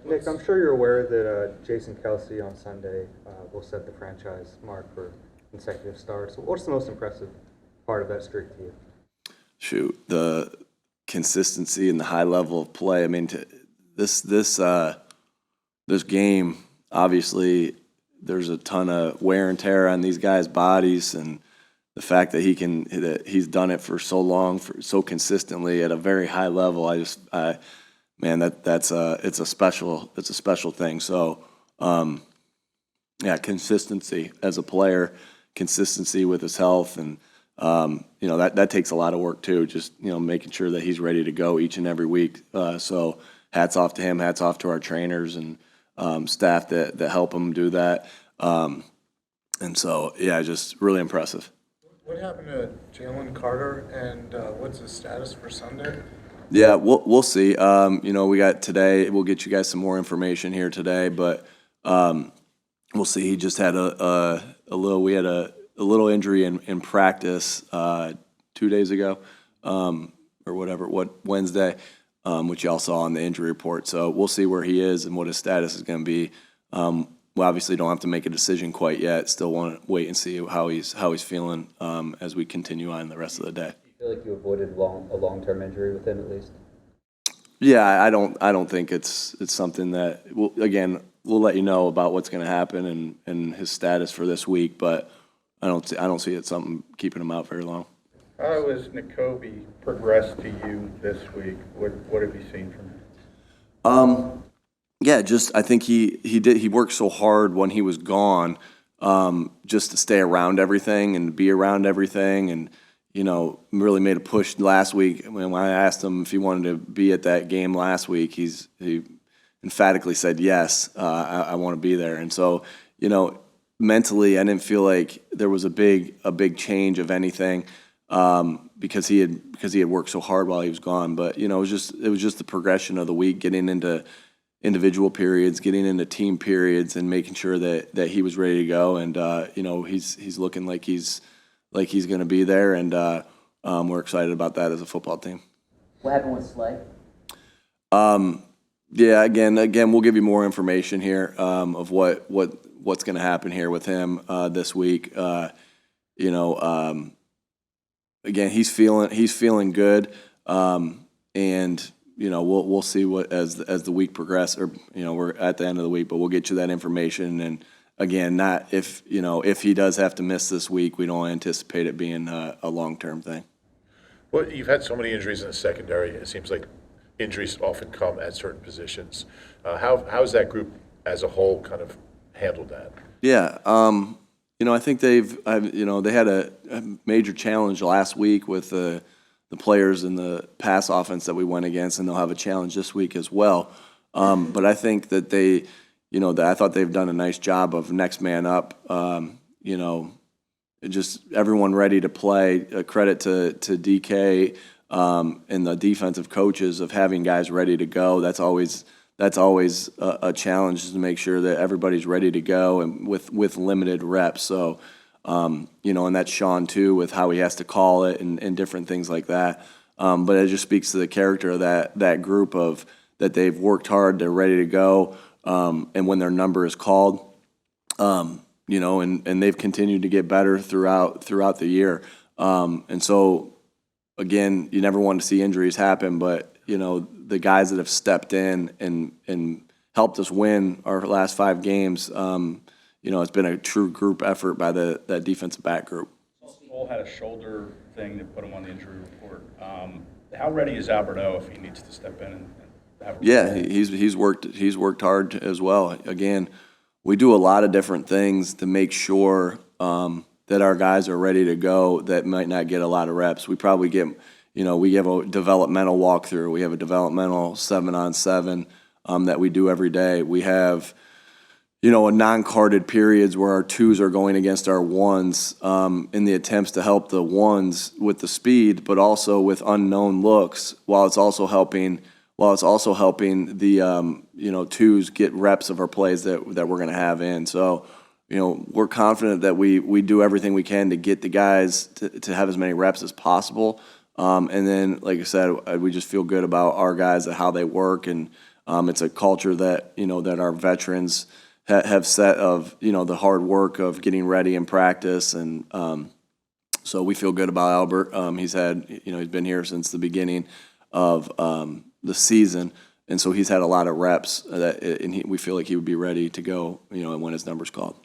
Nick, I'm sure you're aware that Jason Kelce on Sunday will set the franchise mark for consecutive starts. What's the most impressive part of that streak to you? Shoot, the consistency and the high level of play. I mean, this game, obviously, there's a ton of wear and tear on these guys' bodies, and the fact that he's done it for so long, for so consistently at a very high level. Man, it's a special thing. So, yeah, consistency as a player, consistency with his health, and that takes a lot of work too. Just making sure that he's ready to go each and every week. So hats off to him. Hats off to our trainers and staff that help him do that. And so yeah, just really impressive. What happened to Jalen Carter, and what's his status for Sunday? Yeah, we'll see. We got today. We'll get you guys some more information here today, but we'll see. He just had a little. We had a little injury in practice 2 days ago, or whatever. Wednesday, which y'all saw on the injury report. So we'll see where he is and what his status is going to be. We obviously don't have to make a decision quite yet. Still want to wait and see how he's feeling as we continue on the rest of the day. Do you feel like you avoided a long-term injury with him at least? Yeah, I don't think it's something that we'll let you know about what's going to happen and his status for this week, but I don't see it something keeping him out very long. How has Nakobe progressed to you this week? What have you seen from him? Yeah, just I think he worked so hard when he was gone, just to stay around everything and be around everything, and really made a push last week. When I asked him if he wanted to be at that game last week, he emphatically said yes. I want to be there, and so mentally, I didn't feel like there was a big change of anything because he had worked so hard while he was gone. But it was just the progression of the week, getting into individual periods, getting into team periods, and making sure that he was ready to go. And he's looking like he's going to be there, and we're excited about that as a football team. What happened with Slay? Yeah, again, we'll give you more information here of what's going to happen here with him this week. Again, he's feeling good, and we'll see what as the week progresses, or we're at the end of the week, but we'll get you that information. And again, not if he does have to miss this week, we don't anticipate it being a long-term thing. Well, you've had so many injuries in the secondary. It seems like injuries often come at certain positions. How's that group as a whole kind of handled that? Yeah, I think they had a major challenge last week with the players in the pass offense that we went against, and they'll have a challenge this week as well. But I think that I thought they've done a nice job of next man up. Just everyone ready to play. Credit to DK and the defensive coaches of having guys ready to go. That's always a challenge, to make sure that everybody's ready to go and with limited reps. So, and that's Sean too, with how he has to call it and different things like that. But it just speaks to the character of that group of that they've worked hard, they're ready to go, and when their number is called, and they've continued to get better throughout the year. And so, again, you never want to see injuries happen, but the guys that have stepped in and helped us win our last 5 games, it's been a true group effort by that defensive back group. Cole had a shoulder thing that put him on the injury report. How ready is Alberto if he needs to step in and have a Yeah, he's worked hard as well. Again, we do a lot of different things to make sure that our guys are ready to go that might not get a lot of reps. We probably get, we have a developmental walkthrough. We have a developmental 7-on-7 that we do every day. We have, a non-carded periods where our 2s are going against our 1s in the attempts to help the 1s with the speed, but also with unknown looks, while it's also helping the 2s get reps of our plays that we're going to have in. So, we're confident that we do everything we can to get the guys to have as many reps as possible. And then, like I said, we just feel good about our guys and how they work, and It's a culture that, that our veterans have set of, the hard work of getting ready in practice. And so we feel good about Albert. He's been here since the beginning of the season. And so he's had a lot of reps, and we feel like he would be ready to go, when his number's called.